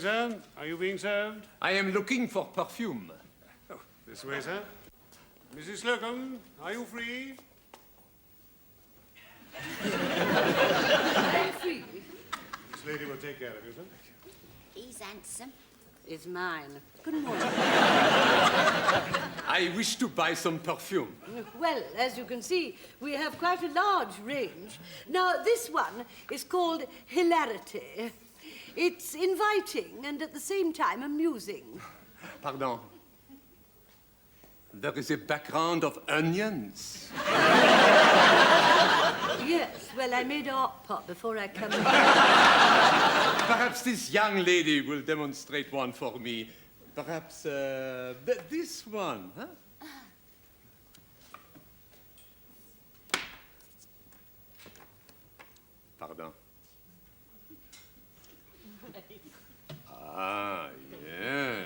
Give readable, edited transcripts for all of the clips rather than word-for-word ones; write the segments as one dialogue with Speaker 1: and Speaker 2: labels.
Speaker 1: sir. Are you being served?
Speaker 2: I am looking for perfume.
Speaker 1: Oh, this way, sir. Mrs. Slocum, are you free?
Speaker 3: I'm free.
Speaker 1: This lady will take care of you, sir.
Speaker 4: He's handsome.
Speaker 3: It's mine. Good morning.
Speaker 2: I wish to buy some perfume.
Speaker 3: Well, as you can see, we have quite a large range. Now, this one is called Hilarity. It's inviting and at the same time amusing.
Speaker 2: Pardon. There is a background of onions.
Speaker 3: Yes, well, I made a hot pot before I come in.
Speaker 2: Perhaps this young lady will demonstrate one for me. Perhaps this one, huh? Pardon. Ah, yes.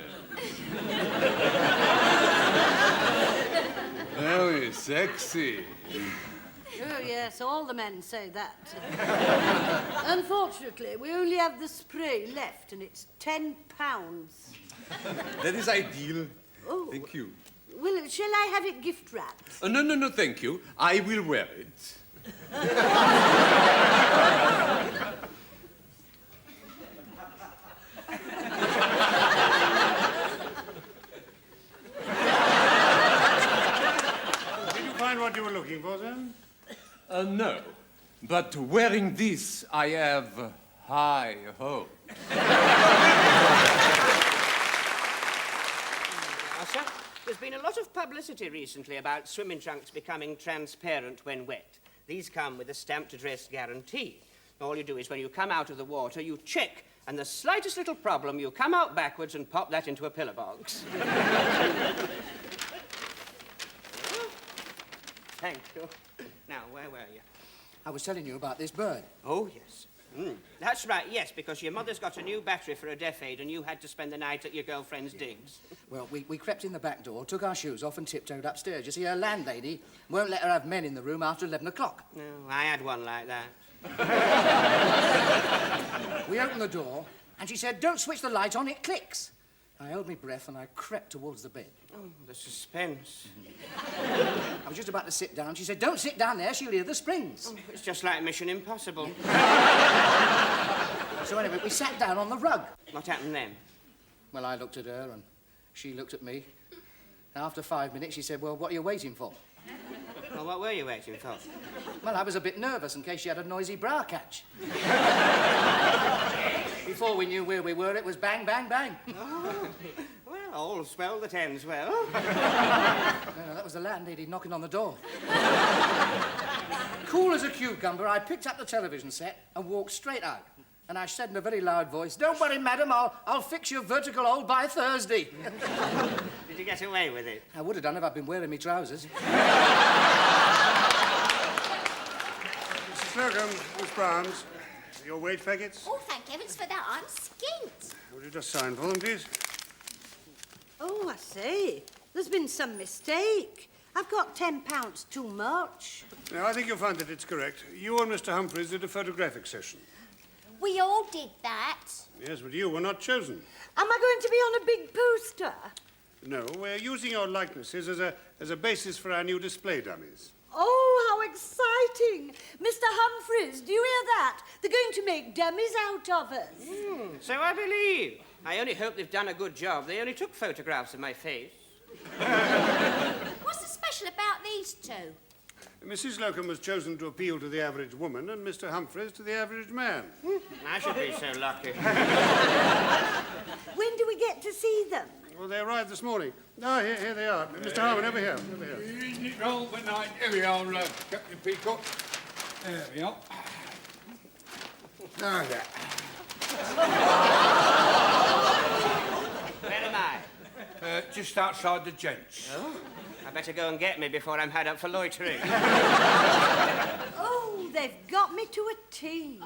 Speaker 2: Very sexy.
Speaker 3: Oh, yes, all the men say that. Unfortunately, we only have the spray left, and it's £10.
Speaker 2: That is ideal.
Speaker 3: Oh.
Speaker 2: Thank you.
Speaker 3: Well, shall I have it gift wrapped?
Speaker 2: No, thank you. I will wear it.
Speaker 1: Did you find what you were looking for, sir?
Speaker 2: No. But wearing this, I have high hopes.
Speaker 5: Sir, there's been a lot of publicity recently about swimming trunks becoming transparent when wet. These come with a stamped address guarantee. All you do is when you come out of the water, you check, and the slightest little problem, you come out backwards and pop that into a pillar box. Thank you. Now, where were you?
Speaker 6: I was telling you about this bird.
Speaker 5: Oh, yes. That's right, yes, because your mother's got a new battery for a deaf aid and you had to spend the night at your girlfriend's digs.
Speaker 6: Well, we crept in the back door, took our shoes off and tiptoed upstairs. You see, her landlady won't let her have men in the room after 11 o'clock.
Speaker 5: No, I had one like that.
Speaker 6: We opened the door and she said, "Don't switch the light on, it clicks." I held my breath and I crept towards the bed.
Speaker 5: Oh, the suspense.
Speaker 6: I was just about to sit down. She said, "Don't sit down there, she'll hear the springs."
Speaker 5: Oh, it's just like Mission Impossible.
Speaker 6: So anyway, we sat down on the rug.
Speaker 5: What happened then?
Speaker 6: Well, I looked at her and she looked at me. And after 5 minutes, she said, "Well, what are you waiting for?"
Speaker 5: Well, what were you waiting for?
Speaker 6: Well, I was a bit nervous in case she had a noisy Brough catch. Before we knew where we were, it was bang, bang, bang.
Speaker 5: Oh, well, all's well that ends well.
Speaker 6: No, that was the landlady knocking on the door. Cool as a cucumber, I picked up the television set and walked straight out. And I said in a very loud voice, "Don't worry, madam, I'll fix your vertical hole by Thursday."
Speaker 5: Did you get away with it?
Speaker 6: I would have done if I'd been wearing my trousers.
Speaker 1: Mrs. Slocum, Miss Brahms, your wage packets?
Speaker 4: Oh, thank heavens for that. I'm skint.
Speaker 1: Would you just sign for them, please?
Speaker 3: Oh, I say, there's been some mistake. I've got £10 too much.
Speaker 1: Now, I think you'll find that it's correct. You and Mr. Humphreys did a photographic session.
Speaker 4: We all did that.
Speaker 1: Yes, but you were not chosen.
Speaker 3: Am I going to be on a big poster?
Speaker 1: No, we're using your likenesses as a basis for our new display dummies.
Speaker 3: Oh, how exciting! Mr. Humphreys, do you hear that? They're going to make dummies out of us.
Speaker 5: So I believe. I only hope they've done a good job. They only took photographs of my face.
Speaker 4: What's so special about these two?
Speaker 1: Mrs. Slocum was chosen to appeal to the average woman and Mr. Humphreys to the average man.
Speaker 5: I should be so lucky.
Speaker 3: When do we get to see them?
Speaker 1: Well, they arrived this morning. Ah, here they are. Mr. Harmon, over here. Over here.
Speaker 7: Good night. Here we are, Captain Peacock. There we are. Now that.
Speaker 5: Where am I?
Speaker 7: Just outside the gents.
Speaker 5: Oh, I better go and get me before I'm had up for loitering.
Speaker 3: Oh, they've got me to a T.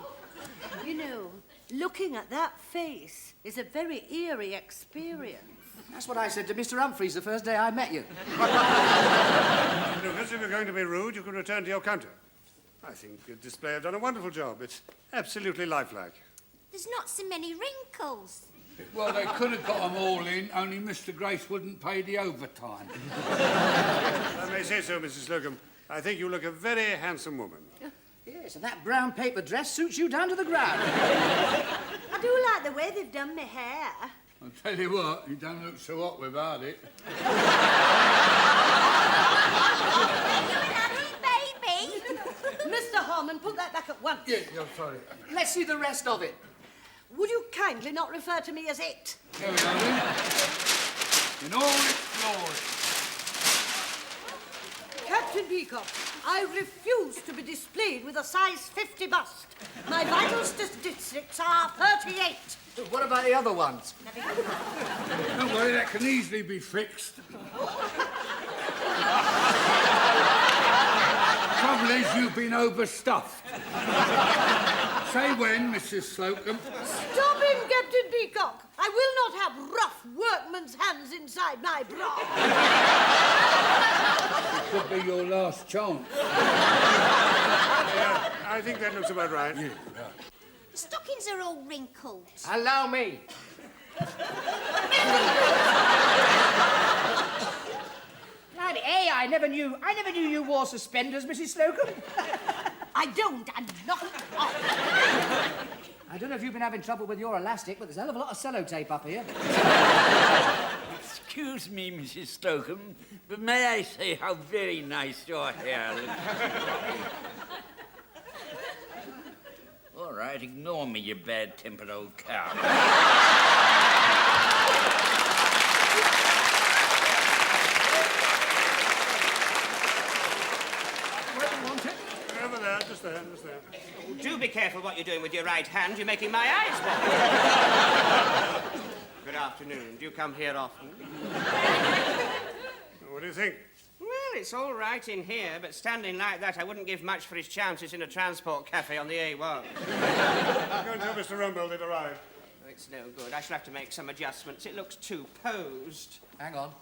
Speaker 3: You know, looking at that face is a very eerie experience.
Speaker 6: That's what I said to Mr. Humphreys the first day I met you.
Speaker 1: Lucas, if you're going to be rude, you can return to your counter. I think the display have done a wonderful job. It's absolutely lifelike.
Speaker 4: There's not so many wrinkles.
Speaker 7: Well, they could have got them all in, only Mr. Grace wouldn't pay the overtime.
Speaker 1: If I may say so, Mrs. Slocum, I think you look a very handsome woman.
Speaker 6: Yes, and that brown paper dress suits you down to the ground.
Speaker 3: I do like the way they've done my hair.
Speaker 7: I'll tell you what, you don't look so hot without it.
Speaker 4: Baby!
Speaker 3: Mr. Harmon, put that back at once.
Speaker 7: Yeah, sorry.
Speaker 6: Let's see the rest of it.
Speaker 3: Would you kindly not refer to me as it?
Speaker 7: There we go, then. In all its glory.
Speaker 3: Captain Peacock, I refuse to be displayed with a size 50 bust. My vital statistics are 38.
Speaker 6: What about the other ones?
Speaker 7: Don't worry, that can easily be fixed. Trouble is, you've been overstuffed. Say when, Mrs. Slocum.
Speaker 3: Stop him, Captain Peacock. I will not have rough workman's hands inside my bra.
Speaker 7: Could be your last chance.
Speaker 1: Yeah, I think that looks about right.
Speaker 7: Yeah.
Speaker 4: Stockings are all wrinkled.
Speaker 6: Allow me. Bloody hey, I never knew you wore suspenders, Mrs. Slocum.
Speaker 3: I don't, and not off.
Speaker 6: I don't know if you've been having trouble with your elastic, but there's a hell of a lot of sellotape up here.
Speaker 8: Excuse me, Mrs. Slocum, but may I say how very nice your hair looks? All right, ignore me, you bad-tempered old cow.
Speaker 1: Over there, just there.
Speaker 5: Oh, do be careful what you're doing with your right hand. You're making my eyes water. Good afternoon. Do you come here often?
Speaker 1: What do you think?
Speaker 5: Well, it's all right in here, but standing like that, I wouldn't give much for his chances in a transport cafe on the A1.
Speaker 1: Go and tell Mr. Rumbold it arrived.
Speaker 5: Oh, it's no good. I shall have to make some adjustments. It looks too posed.
Speaker 6: Hang on.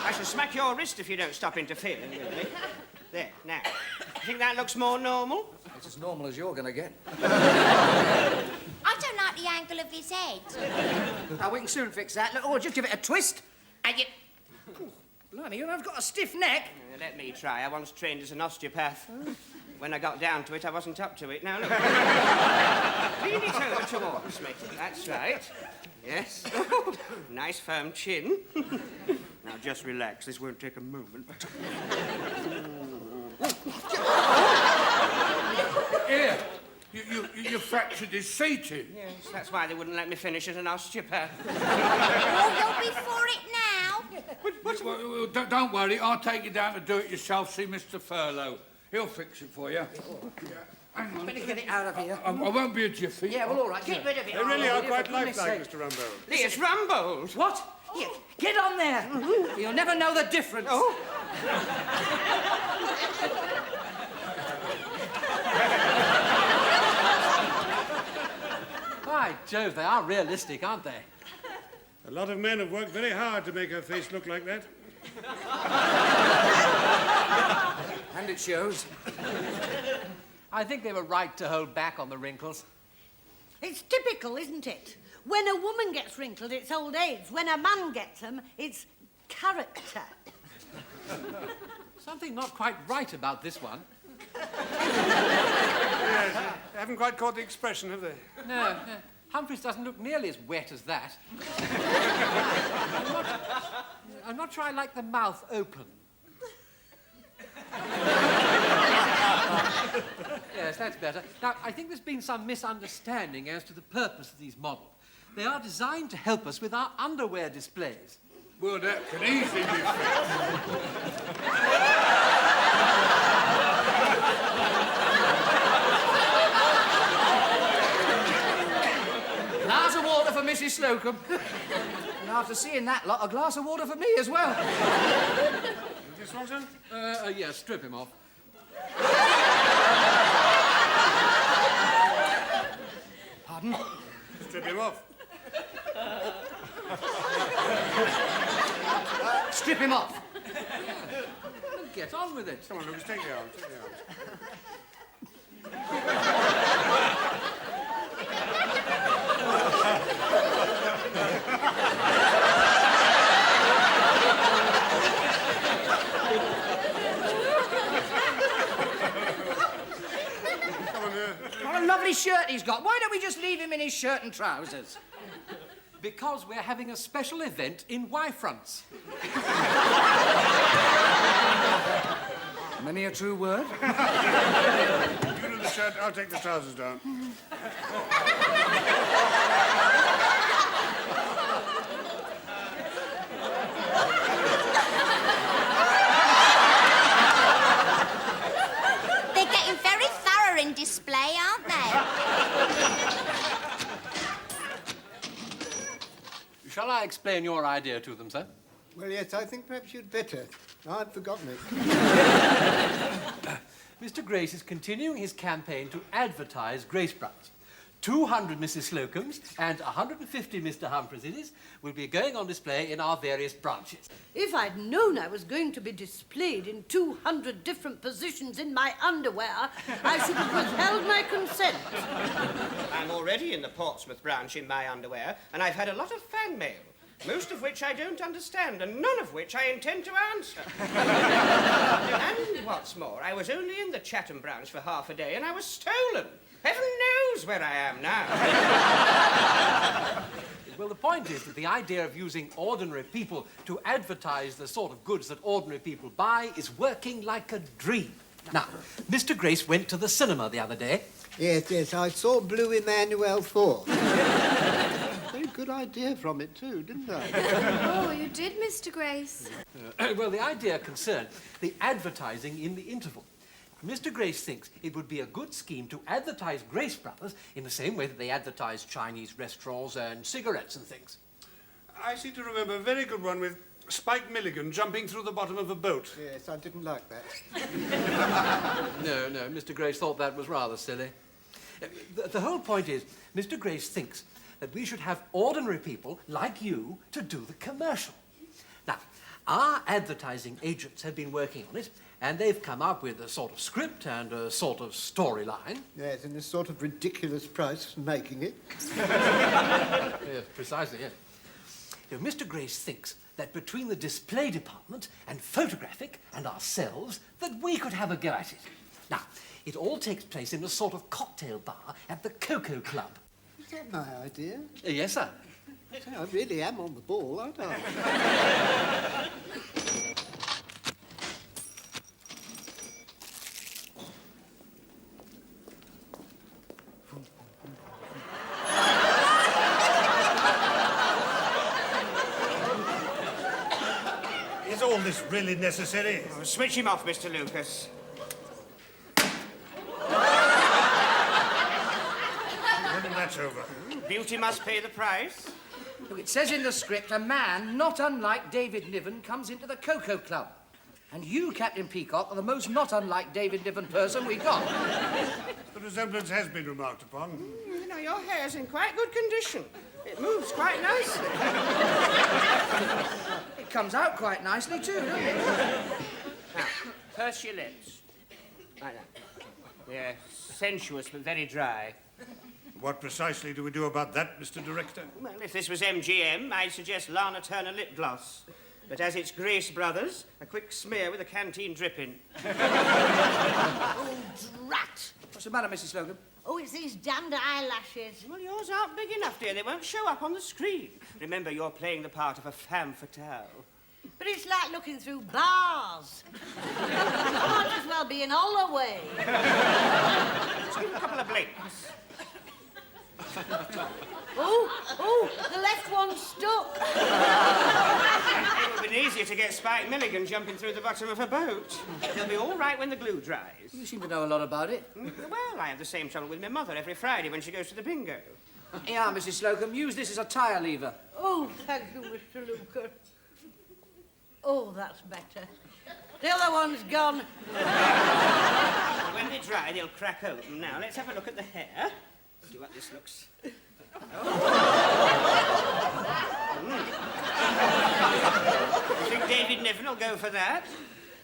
Speaker 5: I shall smack your wrist if you don't stop interfering with me. There, now. I think that looks more normal.
Speaker 6: It's as normal as you're going to get.
Speaker 4: I don't like the angle of his head.
Speaker 6: Now, we can soon fix that. Look, oh, just give it a twist, and you... Oh, blimey, I've got a stiff neck.
Speaker 5: Let me try. I once trained as an osteopath. When I got down to it, I wasn't up to it. Now, look. Lean it over towards me. That's right. Yes. Nice firm chin. Now, just relax. This won't take a moment.
Speaker 7: Here, you fractured his seating.
Speaker 5: Yes, that's why they wouldn't let me finish as an osteopath.
Speaker 4: Oh, you'll be for it now.
Speaker 7: Well, don't worry, I'll take you down to do it yourself, see Mr. Furlow. He'll fix it for you. Yeah. Hang on.
Speaker 6: Better get it out of here.
Speaker 7: I won't be a jiffy.
Speaker 6: Yeah, well, all right. Get rid of it.
Speaker 1: They really are quite
Speaker 6: for goodness
Speaker 1: lifelike,
Speaker 6: sake.
Speaker 1: Mr. Rumbold.
Speaker 5: It's Rumbold.
Speaker 6: What? Yeah, get on there. You'll never know the difference.
Speaker 5: Oh.
Speaker 9: By Jove, they are realistic, aren't they?
Speaker 1: A lot of men have worked very hard to make her face look like that.
Speaker 6: And it shows.
Speaker 9: I think they were right to hold back on the wrinkles.
Speaker 3: It's typical, isn't it? When a woman gets wrinkled, it's old age. When a man gets them, it's character.
Speaker 9: Something not quite right about this one.
Speaker 1: Yes, they haven't quite caught the expression, have they?
Speaker 9: No. Humphreys doesn't look nearly as wet as that. I'm not sure I like the mouth open. Yes, that's better. Now, I think there's been some misunderstanding as to the purpose of these models. They are designed to help us with our underwear displays.
Speaker 7: Well, that can easily be fixed.
Speaker 6: Glass of water for Mrs. Slocum. And after seeing that lot, a glass of water for me as well.
Speaker 1: This one, sir?
Speaker 9: Yeah, strip him off.
Speaker 6: Pardon?
Speaker 1: Strip him off.
Speaker 6: Strip him off.
Speaker 9: Get on with it.
Speaker 1: Come on, Lucas, take the arms.
Speaker 6: he's got. Why don't we just leave him in his shirt and trousers?
Speaker 9: Because we're having a special event in Y-fronts.
Speaker 6: Many a true word.
Speaker 1: You do the shirt, I'll take the trousers down.
Speaker 4: They're getting very thorough in display, aren't they?
Speaker 9: Shall I explain your idea to them, sir?
Speaker 10: Well, yes, I think perhaps you'd better. I'd forgotten it.
Speaker 9: Mr. Grace is continuing his campaign to advertise Grace Brothers. 200 Mrs. Slocums and 150 Mr. Humphreys it is will be going on display in our various branches.
Speaker 3: If I'd known I was going to be displayed in 200 different positions in my underwear, I should have withheld my consent.
Speaker 5: I'm already in the Portsmouth branch in my underwear, and I've had a lot of fan mail, most of which I don't understand, and none of which I intend to answer. And what's more, I was only in the Chatham branch for half a day, and I was stolen. Heaven knows where I am now.
Speaker 9: Well, the point is that the idea of using ordinary people to advertise the sort of goods that ordinary people buy is working like a dream. Now, Mr. Grace went to the cinema the other day.
Speaker 10: Yes, I saw Blue Emmanuel 4. Very good idea from it, too, didn't I?
Speaker 11: Oh, you did, Mr. Grace.
Speaker 9: Well, the idea concerned the advertising in the interval. Mr. Grace thinks it would be a good scheme to advertise Grace Brothers in the same way that they advertise Chinese restaurants and cigarettes and things.
Speaker 1: I seem to remember a very good one with Spike Milligan jumping through the bottom of a boat.
Speaker 10: Yes, I didn't like that.
Speaker 9: No, Mr. Grace thought that was rather silly. The whole point is, Mr. Grace thinks that we should have ordinary people like you to do the commercial. Now, our advertising agents have been working on it, and they've come up with a sort of script and a sort of storyline.
Speaker 10: Yes, and a sort of ridiculous price for making it.
Speaker 9: Yes, precisely, yes. Now, Mr. Grace thinks that between the display department and photographic and ourselves, that we could have a go at it. Now, it all takes place in a sort of cocktail bar at the Cocoa Club.
Speaker 10: Is that my idea?
Speaker 9: Yes, sir.
Speaker 10: So I really am on the ball, aren't I?
Speaker 1: Is all this really necessary?
Speaker 5: Oh, switch him off, Mr. Lucas.
Speaker 1: When that's over.
Speaker 5: Beauty must pay the price.
Speaker 6: Look, it says in the script, a man not unlike David Niven comes into the Cocoa Club. And you, Captain Peacock, are the most not unlike David Niven person we got.
Speaker 1: The resemblance has been remarked upon.
Speaker 5: You know, your hair's in quite good condition. It moves quite nicely.
Speaker 6: It comes out quite nicely, too, doesn't it?
Speaker 5: Now, purse your lips. Like that. Yeah, sensuous but very dry.
Speaker 1: What precisely do we do about that, Mr. Director?
Speaker 5: Well, if this was MGM, I'd suggest Lana Turner lip gloss. But as it's Grace Brothers, a quick smear with a canteen dripping.
Speaker 3: Oh, drat!
Speaker 6: What's the matter, Mrs. Slocum?
Speaker 3: Oh, it's these damned eyelashes.
Speaker 5: Well, yours aren't big enough, dear. They won't show up on the screen. Remember, you're playing the part of a femme fatale.
Speaker 3: But it's like looking through bars. Might as well be in Holloway.
Speaker 5: Just give a couple of blinks.
Speaker 3: Oh, the left one's stuck.
Speaker 5: It would have been easier to get Spike Milligan jumping through the bottom of a boat. They'll be all right when the glue dries.
Speaker 6: You seem to know a lot about it.
Speaker 5: Well, I have the same trouble with my mother every Friday when she goes to the bingo.
Speaker 6: Yeah, Mrs. Slocum, use this as a tyre lever.
Speaker 3: Oh, thank you, Mr. Lucas. Oh, that's better. The other one's gone.
Speaker 5: When they dry, they'll crack open. Now, let's have a look at the hair. See what this looks. You think David Niven will go for that?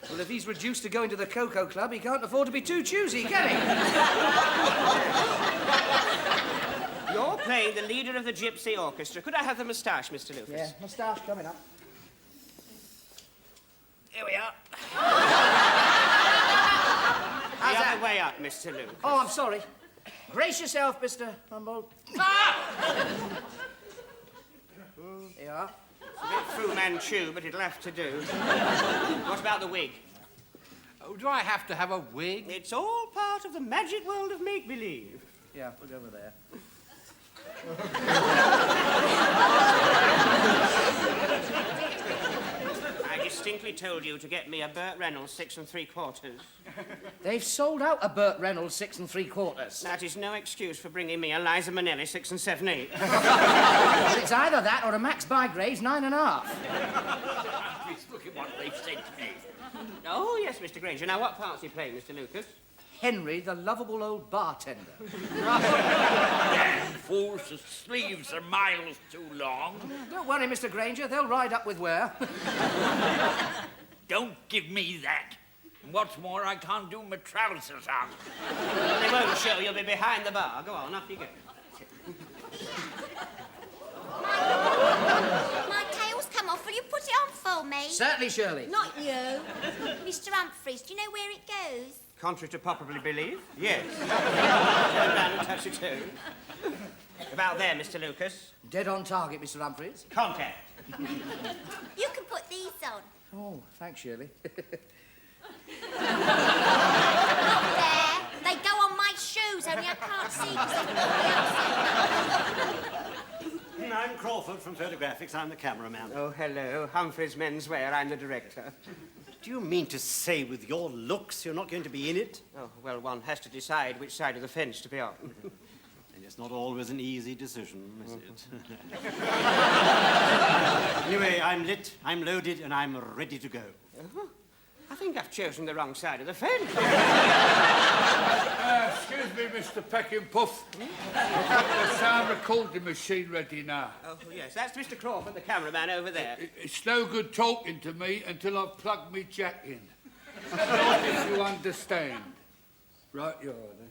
Speaker 6: Well, if he's reduced to going to the Cocoa Club, he can't afford to be too choosy, can he?
Speaker 5: You're playing the leader of the Gypsy Orchestra. Could I have the moustache, Mr. Lucas?
Speaker 6: Yeah, moustache coming up.
Speaker 5: Here we are.
Speaker 6: How's
Speaker 5: The
Speaker 6: that?
Speaker 5: other way up, Mr. Lucas.
Speaker 6: Oh, I'm sorry. Brace yourself, Mr. Humboldt. Here you are.
Speaker 5: It's a bit Fu Manchu, but it'll have to do. What about the wig?
Speaker 9: Oh, do I have to have a wig?
Speaker 5: It's all part of the magic world of make-believe.
Speaker 6: Yeah, we'll go over there.
Speaker 5: I distinctly told you to get me a Burt Reynolds 6 3/4.
Speaker 6: They've sold out a Burt Reynolds 6 3/4.
Speaker 5: That is no excuse for bringing me a Liza Minnelli 6 7/8.
Speaker 6: Well, it's either that or a Max Bygraves 9 1/2.
Speaker 8: Please look at what they've said to me.
Speaker 5: Oh, yes, Mr. Granger. Now, what part's he playing, Mr. Lucas?
Speaker 6: Henry, the lovable old bartender.
Speaker 8: Damn fools, the sleeves are miles too long.
Speaker 6: Don't worry, Mr. Granger. They'll ride up with wear.
Speaker 8: Don't give me that. And what's more, I can't do my trousers on.
Speaker 5: They won't show. You'll be behind the bar. Go on, off you go.
Speaker 4: My tail's come off. Will you put it on for me?
Speaker 6: Certainly, Shirley.
Speaker 4: Not you. Mr. Humphreys, do you know where it goes?
Speaker 5: Contrary to popular belief, yes. Turn round and touch your toe. About there, Mr. Lucas.
Speaker 6: Dead on target, Mr. Humphreys.
Speaker 5: Contact.
Speaker 4: You can put these on.
Speaker 6: Oh, thanks, Shirley.
Speaker 4: Not there. They go on my shoes, only I can't see because they're
Speaker 12: I'm Crawford from Photographics. I'm the cameraman.
Speaker 5: Oh, hello. Humphreys Menswear. I'm the director.
Speaker 12: Do you mean to say with your looks you're not going to be in it?
Speaker 5: Oh, well, one has to decide which side of the fence to be on.
Speaker 12: And it's not always an easy decision, is it? Anyway, I'm lit, I'm loaded, and I'm ready to go.
Speaker 5: I think I've chosen the wrong side of the fence.
Speaker 7: Excuse me, Mr. Peckinpuff. I've got the sound recording machine ready now.
Speaker 5: Oh, yes, that's Mr. Crawford, the cameraman over there.
Speaker 7: It's no good talking to me until I've plugged me jack in. If you understand. Right, you are then.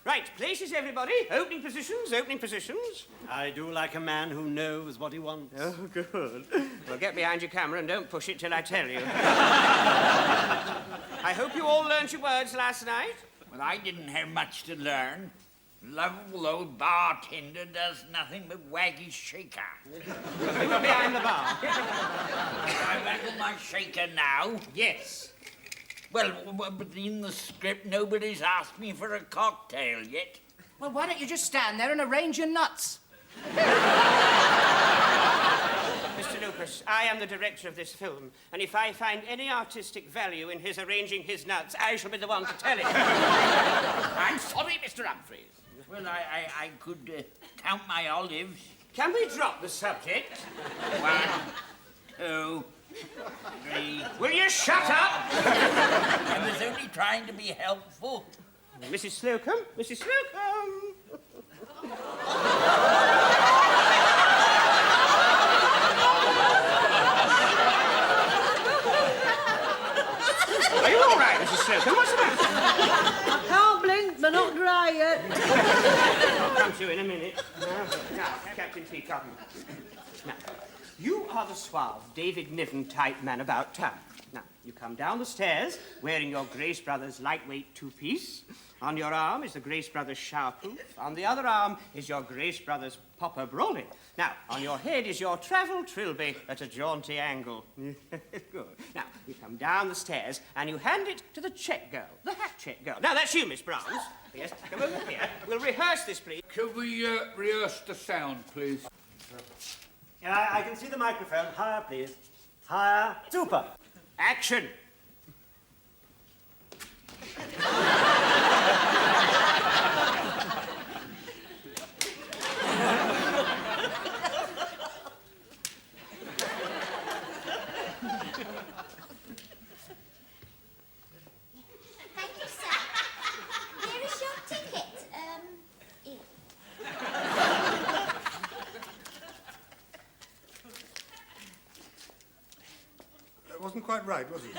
Speaker 5: Right, places, everybody. Opening positions, opening positions.
Speaker 12: I do like a man who knows what he wants.
Speaker 5: Oh, good. Well, get behind your camera and don't push it till I tell you. I hope you all learnt your words last night.
Speaker 8: Well, I didn't have much to learn. Lovable old bartender does nothing but wag his shaker.
Speaker 5: You were behind the bar.
Speaker 8: I waggle my shaker now.
Speaker 5: Yes.
Speaker 8: Well, but in the script, nobody's asked me for a cocktail yet.
Speaker 6: Well, why don't you just stand there and arrange your nuts?
Speaker 5: Mr. Lucas, I am the director of this film, and if I find any artistic value in his arranging his nuts, I shall be the one to tell it.
Speaker 8: I'm sorry, Mr. Humphreys. Well, I could count my olives.
Speaker 5: Can we drop the subject?
Speaker 8: 1, 2, 3.
Speaker 5: Will you shut up?
Speaker 8: I was only trying to be helpful.
Speaker 5: Mrs. Slocum? Mrs. Slocum! Are you all right, Mrs. Slocum? What's the matter?
Speaker 3: I can't blink, they're not dry yet.
Speaker 5: I'll come to you in a minute. Now, Captain Peacock. Now, you are the suave David Niven type man about town. Now, you come down the stairs wearing your Grace Brothers lightweight two-piece. On your arm is the Grace Brothers showerproof. On the other arm is your Grace Brothers popper brolly. Now, on your head is your travel trilby at a jaunty angle. Good. Now, you come down the stairs and you hand it to the check girl, the hat check girl. Now, that's you, Miss Browns. Yes, come over here. We'll rehearse this, please.
Speaker 7: Can we rehearse the sound, please?
Speaker 12: I can see the microphone. Higher, please. Higher. Super.
Speaker 5: Action.
Speaker 4: Thank you, sir. Here is your ticket. Here.
Speaker 1: That wasn't quite right, was it?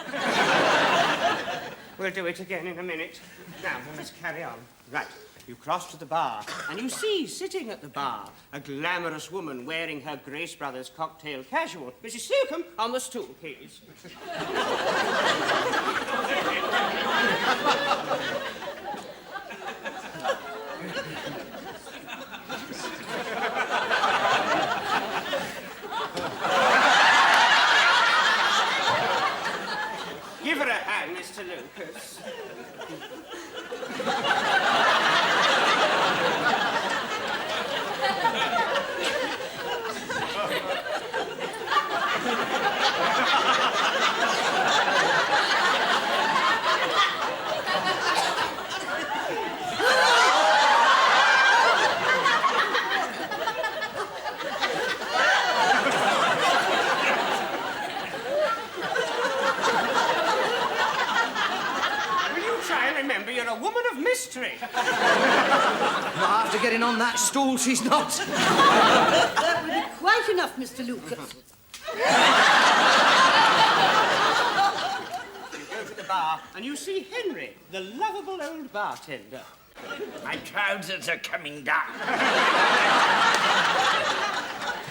Speaker 5: We'll do it again in a minute. Now, we must carry on. Right. You cross to the bar, and you see, sitting at the bar, a glamorous woman wearing her Grace Brothers cocktail casual. Mrs. Slocum, on the stool, please. Grace.
Speaker 6: Not after getting on that stool, she's not.
Speaker 3: That would be quite enough, Mr. Lucas.
Speaker 5: You go to the bar and you see Henry, the lovable old bartender.
Speaker 8: My trousers are coming down.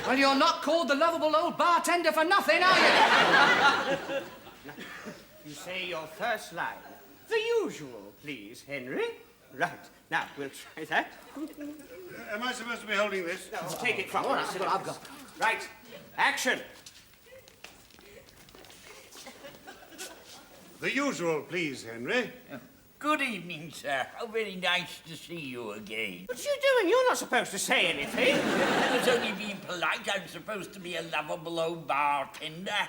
Speaker 6: Well, you're not called the lovable old bartender for nothing, are you?
Speaker 5: You say your first line. The usual, please, Henry. Right. Now, we'll try that.
Speaker 1: Am I supposed to be holding this?
Speaker 5: No, take it from me.
Speaker 6: Right, well, I've got...
Speaker 5: Right. Action.
Speaker 1: The usual, please, Henry.
Speaker 8: Good evening, sir. How very nice to see you again.
Speaker 5: What are you doing? You're not supposed to say anything.
Speaker 8: I was only being polite. I'm supposed to be a lovable old bartender.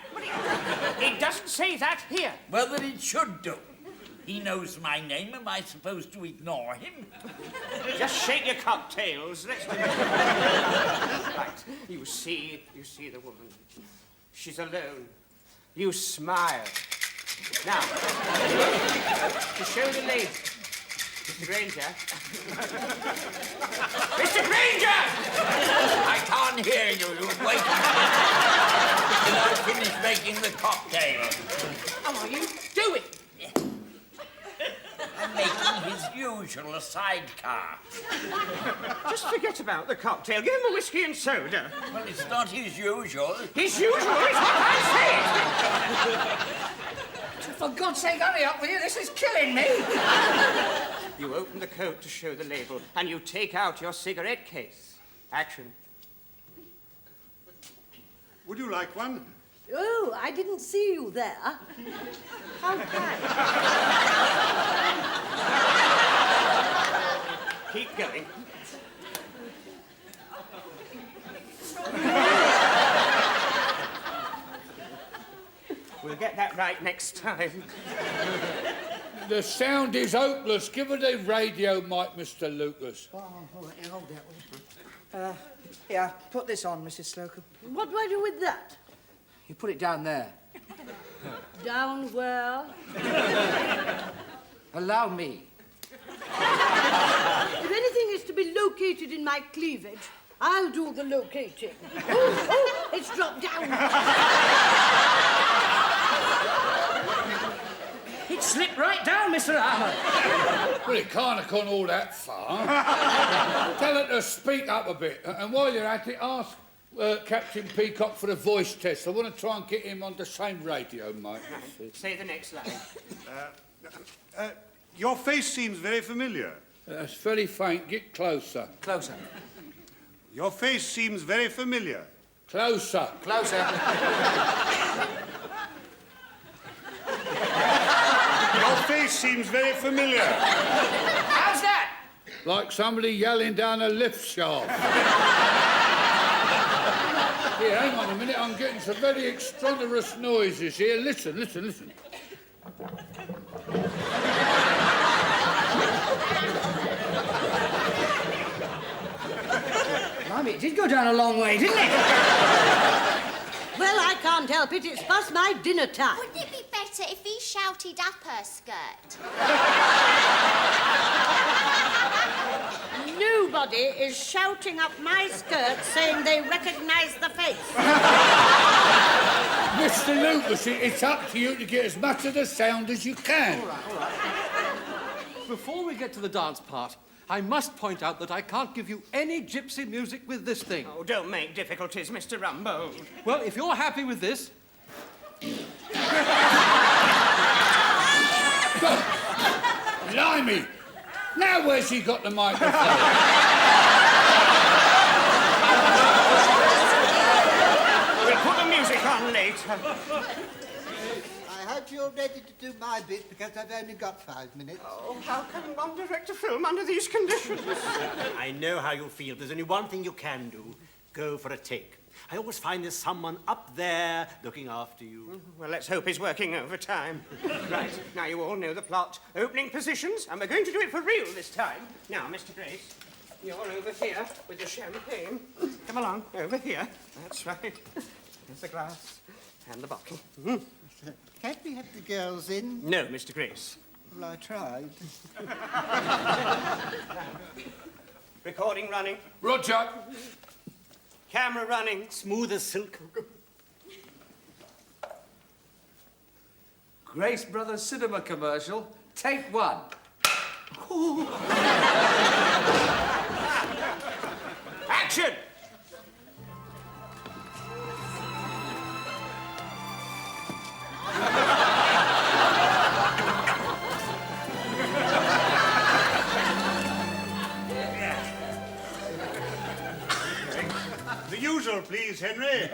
Speaker 5: It doesn't say that here.
Speaker 8: Well, then it should do. He knows my name. Am I supposed to ignore him?
Speaker 5: Just shake your cocktails. Let's do it. Right. You see the woman. She's alone. You smile. Now, to show the lady. Mr. Granger. Mr. Granger!
Speaker 8: I can't hear you. You're waiting till I finish making the cocktail.
Speaker 5: How are you doing?
Speaker 8: I'm making his usual, a sidecar.
Speaker 5: Just forget about the cocktail. Give him a whiskey and soda.
Speaker 8: Well, it's not his usual.
Speaker 5: His usual is what I said.
Speaker 6: For God's sake, hurry up with you. This is killing me.
Speaker 5: You open the coat to show the label, and you take out your cigarette case. Action.
Speaker 1: Would you like one?
Speaker 3: Oh, I didn't see you there. How kind.
Speaker 5: Keep going. We'll get that right next time.
Speaker 7: The sound is hopeless. Give her the radio mic, Mr. Lucas.
Speaker 6: Oh, all right, hold that. Yeah, put this on, Mrs. Slocum.
Speaker 3: What do I do with that?
Speaker 6: You put it down there.
Speaker 3: Down where?
Speaker 6: Allow me.
Speaker 3: If anything is to be located in my cleavage, I'll do the locating. Oh, it's dropped down.
Speaker 6: It slipped right down, Mr. Armour.
Speaker 7: Well, it can't have gone all that far. Tell her to speak up a bit. And while you're at it, ask Captain Peacock for a voice test. I want to try and get him on the same radio, mate.
Speaker 5: Say the next line.
Speaker 1: Your face seems very familiar.
Speaker 7: That's very faint. Get closer.
Speaker 6: Closer.
Speaker 1: Your face seems very familiar.
Speaker 7: Closer.
Speaker 6: Closer.
Speaker 1: Your face seems very familiar.
Speaker 6: How's that?
Speaker 7: Like somebody yelling down a lift shaft. Here, hang on a minute. I'm getting some very extraneous noises here. Listen, listen, listen.
Speaker 6: Blimey, it did go down a long way, didn't it?
Speaker 3: Well, I can't help it. It's past my dinner time.
Speaker 4: Wouldn't it be better if he shouted up her skirt?
Speaker 3: Nobody is shouting up my skirt saying they recognise the face.
Speaker 7: Mr. Lucas, it's up to you to get as much of the sound as you can.
Speaker 9: All right. Before we get to the dance part, I must point out that I can't give you any gypsy music with this thing.
Speaker 5: Oh, don't make difficulties, Mr. Rumbo.
Speaker 9: Well, if you're happy with this...
Speaker 7: Blimey! Now where's she got the microphone?
Speaker 5: We'll put the music on later.
Speaker 10: I hope you're ready to do my bit because I've only got 5 minutes.
Speaker 5: Oh, how can one direct a film under these conditions?
Speaker 12: I know how you feel. There's only one thing you can do. Go for a take. I always find there's someone up there looking after you.
Speaker 5: Well, let's hope he's working overtime. Right, now you all know the plot. Opening positions, and we're going to do it for real this time. Now, Mr. Grace, you're over here with your champagne. Come along, over here. That's right. There's the glass and the bottle.
Speaker 10: Can't we have the girls in?
Speaker 5: No, Mr. Grace.
Speaker 10: Well, I tried.
Speaker 5: Recording running.
Speaker 7: Roger.
Speaker 5: Camera running.
Speaker 12: Smooth as silk.
Speaker 6: Grace Brothers cinema commercial. Take one.
Speaker 5: Action!
Speaker 1: The usual, please, Henry.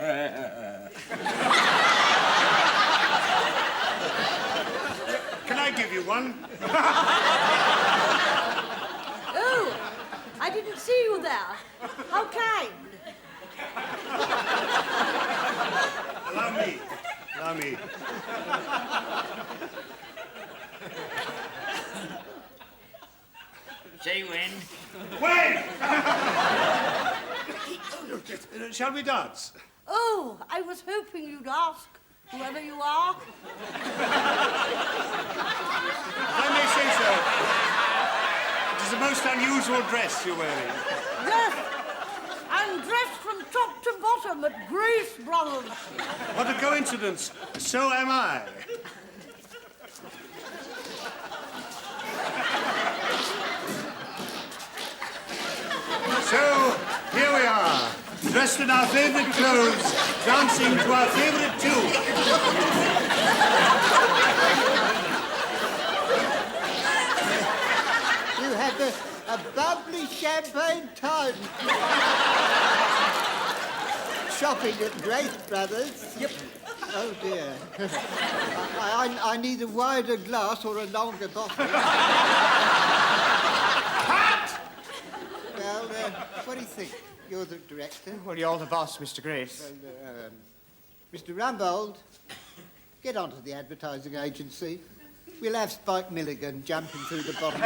Speaker 1: Can I give you one?
Speaker 3: Oh, I didn't see you there. How kind.
Speaker 1: Allow me. Allow me.
Speaker 8: Say when.
Speaker 1: Wait! Shall we dance?
Speaker 3: Oh, I was hoping you'd ask, whoever you are.
Speaker 1: If I may say so, it is a most unusual dress you're wearing.
Speaker 3: Yes, I'm dressed from top to bottom at Grace Brothers.
Speaker 1: What a coincidence. So am I. So, here we are, dressed in our favorite clothes, dancing to our favorite tune.
Speaker 10: You had a bubbly champagne time. Shopping at Grace Brothers?
Speaker 6: Yep.
Speaker 10: Oh, dear. I need a wider glass or a longer bottle. Well, what do you think? You're the director.
Speaker 5: Well, you're the boss, Mr. Grace.
Speaker 10: Mr. Rumbold, get onto the advertising agency. We'll have Spike Milligan jumping through the bottom.